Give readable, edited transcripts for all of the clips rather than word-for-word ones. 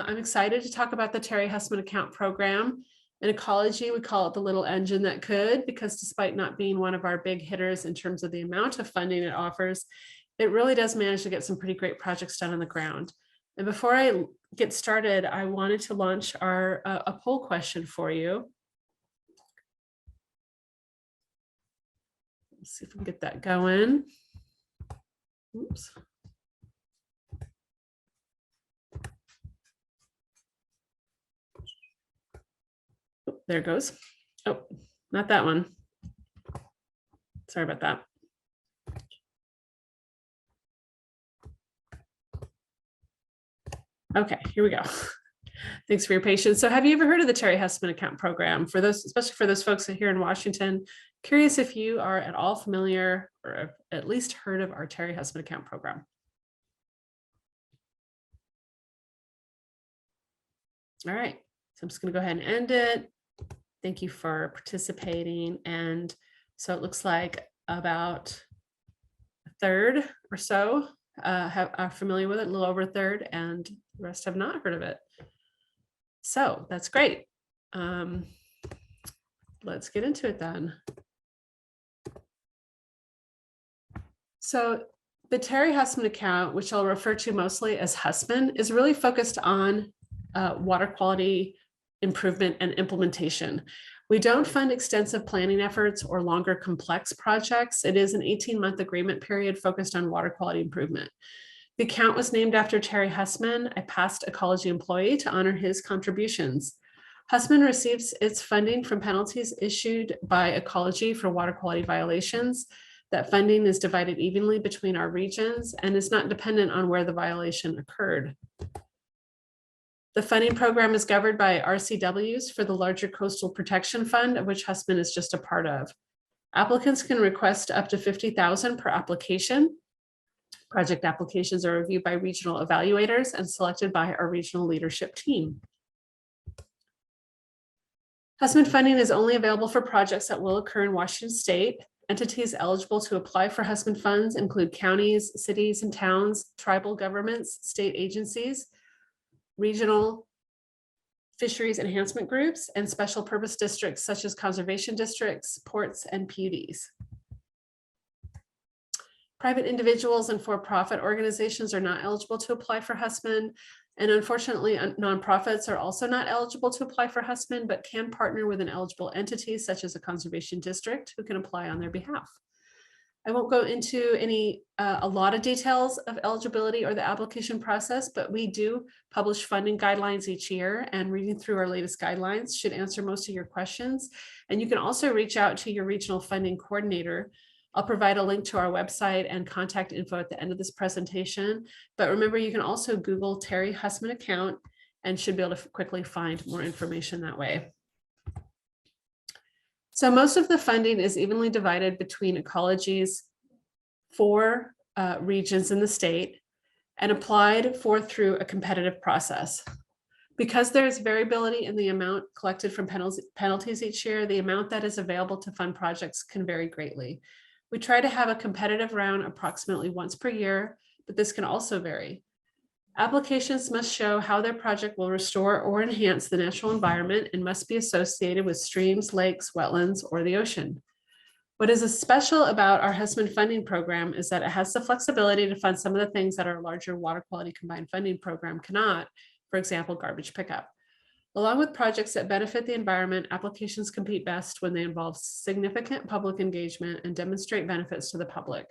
I'm excited to talk about the Terry Husseman Account program. In ecology, we call it the little engine that could, because despite not being one of our big hitters in terms of the amount of funding it offers, it really does manage to get some pretty great projects done on the ground. And before I get started, I wanted to launch our a poll question for you. Let's see if we can get that going. Oops. Oh, there it goes. Oh, not that one. Sorry about that. Okay, here we go. Thanks for your patience. So have you ever heard of the Terry Husseman Account program? For those, especially for those folks here in Washington, curious if you are at all familiar or at least heard of our Terry Husseman Account program. All right, so I'm just going to go ahead and end it. Thank you for participating. And so it looks like about a third or so are familiar with it, a little over a third, and the rest have not heard of it. So that's great. Let's get into it then. So the Terry Husseman Account, which I'll refer to mostly as Husseman, is really focused on water quality improvement and implementation. We don't fund extensive planning efforts or longer complex projects. It is an 18-month agreement period focused on water quality improvement. The account was named after Terry Husseman, a past ecology employee, to honor his contributions. Husseman receives its funding from penalties issued by ecology for water quality violations. That funding is divided evenly between our regions and is not dependent on where the violation occurred. The funding program is governed by RCWs for the larger Coastal Protection Fund, of which Husseman is just a part of. Applicants can request up to $50,000 per application. Project applications are reviewed by regional evaluators and selected by our regional leadership team. Husseman funding is only available for projects that will occur in Washington State. Entities eligible to apply for Husseman funds include counties, cities and towns, tribal governments, state agencies, regional fisheries enhancement groups, and special purpose districts such as conservation districts, ports, and PUDs. Private individuals and for-profit organizations are not eligible to apply for Husseman, and unfortunately, nonprofits are also not eligible to apply for Husseman, but can partner with an eligible entity such as a conservation district who can apply on their behalf. I won't go into a lot of details of eligibility or the application process, but we do publish funding guidelines each year, and reading through our latest guidelines should answer most of your questions. And you can also reach out to your regional funding coordinator. I'll provide a link to our website and contact info at the end of this presentation. But remember, you can also Google Terry Husseman Account and should be able to quickly find more information that way. So most of the funding is evenly divided between ecology's 4 regions in the state and applied for through a competitive process. Because there's variability in the amount collected from penalties each year, the amount that is available to fund projects can vary greatly. We try to have a competitive round approximately once per year, but this can also vary. Applications must show how their project will restore or enhance the natural environment and must be associated with streams, lakes, wetlands, or the ocean. What is special about our Husseman funding program is that it has the flexibility to fund some of the things that our larger water quality combined funding program cannot, for example, garbage pickup. Along with projects that benefit the environment, applications compete best when they involve significant public engagement and demonstrate benefits to the public.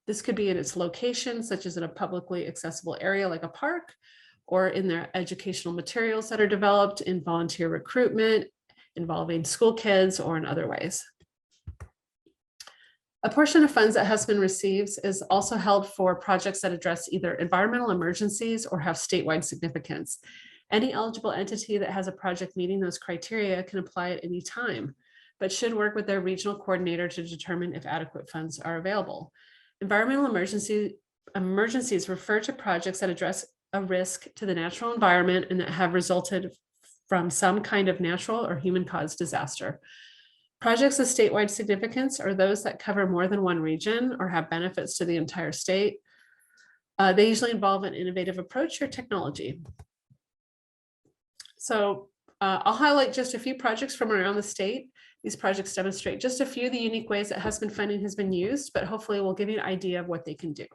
This could be in its location, such as in a publicly accessible area like a park, or in their educational materials that are developed, in volunteer recruitment, involving school kids, or in other ways. A portion of funds that Husseman receives is also held for projects that address either environmental emergencies or have statewide significance. Any eligible entity that has a project meeting those criteria can apply at any time, but should work with their regional coordinator to determine if adequate funds are available. Environmental emergencies refer to projects that address a risk to the natural environment and that have resulted from some kind of natural or human-caused disaster. Projects of statewide significance are those that cover more than one region or have benefits to the entire state. They usually involve an innovative approach or technology. So I'll highlight just a few projects from around the state. These projects demonstrate just a few of the unique ways that Husman funding has been used, but hopefully will give you an idea of what they can do.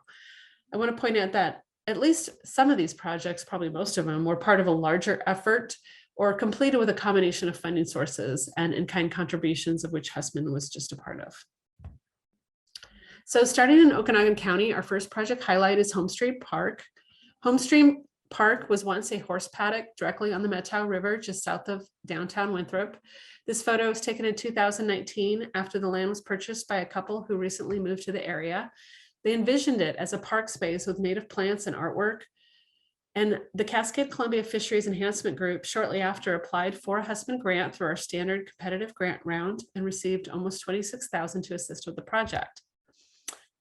I want to point out that at least some of these projects, probably most of them, were part of a larger effort or completed with a combination of funding sources and in-kind contributions, of which Husman was just a part of. So starting in Okanogan County, our first project highlight is Homestream Park. Homestream Park was once a horse paddock directly on the Methow River, just south of downtown Winthrop. This photo was taken in 2019 after the land was purchased by a couple who recently moved to the area. They envisioned it as a park space with native plants and artwork. And the Cascade-Columbia Fisheries Enhancement Group shortly after applied for a Husman grant through our standard competitive grant round and received almost $26,000 to assist with the project.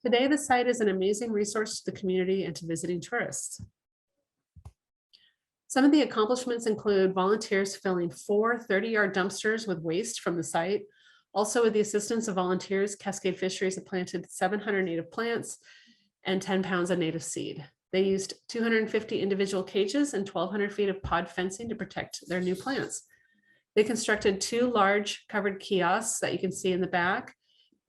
Today, the site is an amazing resource to the community and to visiting tourists. Some of the accomplishments include volunteers filling 4 30-yard dumpsters with waste from the site. Also, with the assistance of volunteers, Cascade Fisheries have planted 700 native plants and 10 pounds of native seed. They used 250 individual cages and 1,200 feet of pod fencing to protect their new plants. They constructed 2 large covered kiosks that you can see in the back.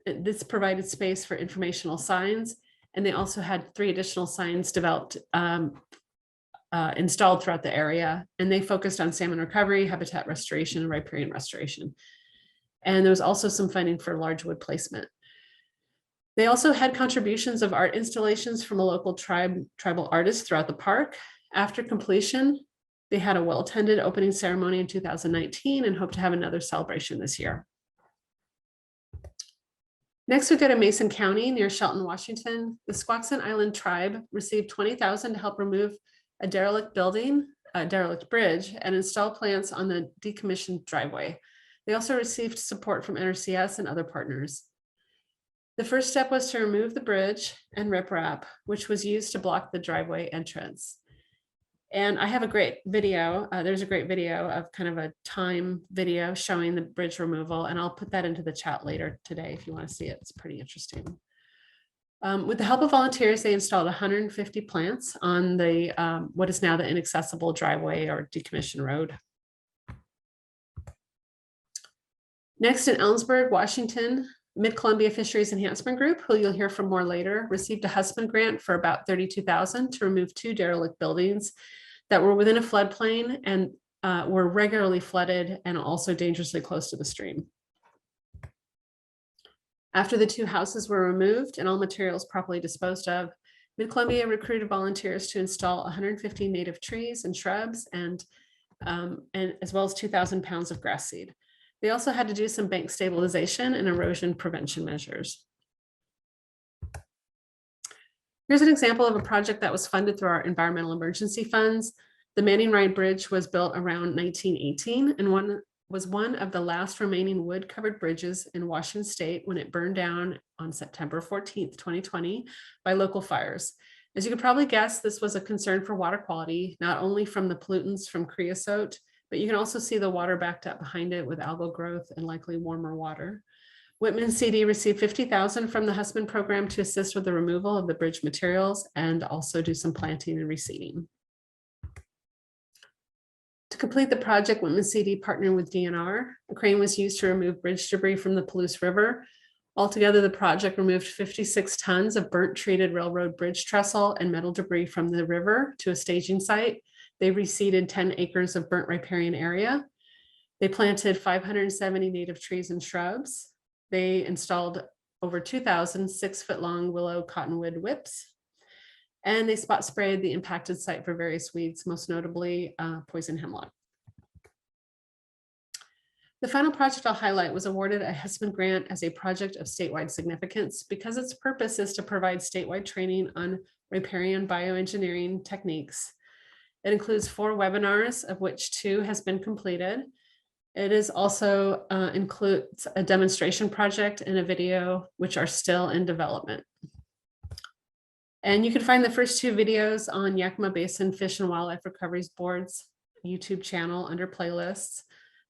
This provided space for informational signs, and they also had 3 additional signs developed, installed throughout the area, and they focused on salmon recovery, habitat restoration, and riparian restoration. And there was also some funding for large wood placement. They also had contributions of art installations from a local tribal artist throughout the park. After completion, they had a well-attended opening ceremony in 2019 and hope to have another celebration this year. Next, we go to Mason County near Shelton, Washington. The Squaxin Island tribe received $20,000 to help remove a derelict building, a derelict bridge, and install plants on the decommissioned driveway. They also received support from NRCS and other partners. The first step was to remove the bridge and riprap, which was used to block the driveway entrance. And I have a great video. There's a great video of kind of a time video showing the bridge removal, and I'll put that into the chat later today if you want to see it. It's pretty interesting. With the help of volunteers, they installed 150 plants on the what is now the inaccessible driveway or decommissioned road. Next, in Ellensburg, Washington, Mid-Columbia Fisheries Enhancement Group, who you'll hear from more later, received a Husman grant for about $32,000 to remove 2 derelict buildings that were within a floodplain and were regularly flooded and also dangerously close to the stream. After the 2 houses were removed and all materials properly disposed of, Mid-Columbia recruited volunteers to install 150 native trees and shrubs and as well as 2,000 pounds of grass seed. They also had to do some bank stabilization and erosion prevention measures. Here's an example of a project that was funded through our environmental emergency funds. The Manning-Rye Bridge was built around 1918 and was one of the last remaining wood-covered bridges in Washington State when it burned down on September 14th, 2020 by local fires. As you could probably guess, this was a concern for water quality, not only from the pollutants from creosote, but you can also see the water backed up behind it with algal growth and likely warmer water. Whitman CD received $50,000 from the Husman program to assist with the removal of the bridge materials and also do some planting and reseeding. To complete the project, Whitman CD partnered with DNR. A crane was used to remove bridge debris from the Palouse River. Altogether, the project removed 56 tons of burnt treated railroad bridge trestle and metal debris from the river to a staging site. They reseeded 10 acres of burnt riparian area. They planted 570 native trees and shrubs. They installed over 2,000 6-foot-long willow cottonwood whips. And they spot sprayed the impacted site for various weeds, most notably poison hemlock. The final project I'll highlight was awarded a Husman grant as a project of statewide significance because its purpose is to provide statewide training on riparian bioengineering techniques. It includes 4 webinars, of which 2 has been completed. It is also includes a demonstration project and a video, which are still in development. And you can find the first 2 videos on Yakama Basin Fish and Wildlife Recoveries Board's YouTube channel under playlists.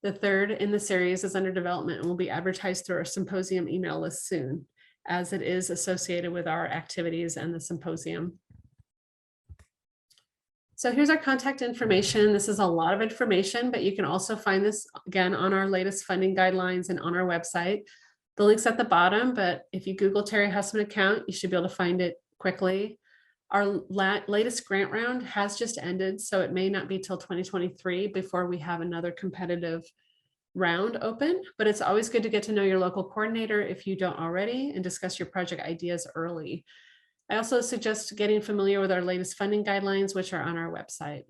The 3rd in the series is under development and will be advertised through our symposium email list soon, as it is associated with our activities and the symposium. So here's our contact information. This is a lot of information, but you can also find this again on our latest funding guidelines and on our website. The link's at the bottom, but if you Google Terry Husseman Account, you should be able to find it quickly. Our latest grant round has just ended, so it may not be till 2023 before we have another competitive round open, but it's always good to get to know your local coordinator if you don't already and discuss your project ideas early. I also suggest getting familiar with our latest funding guidelines, which are on our website.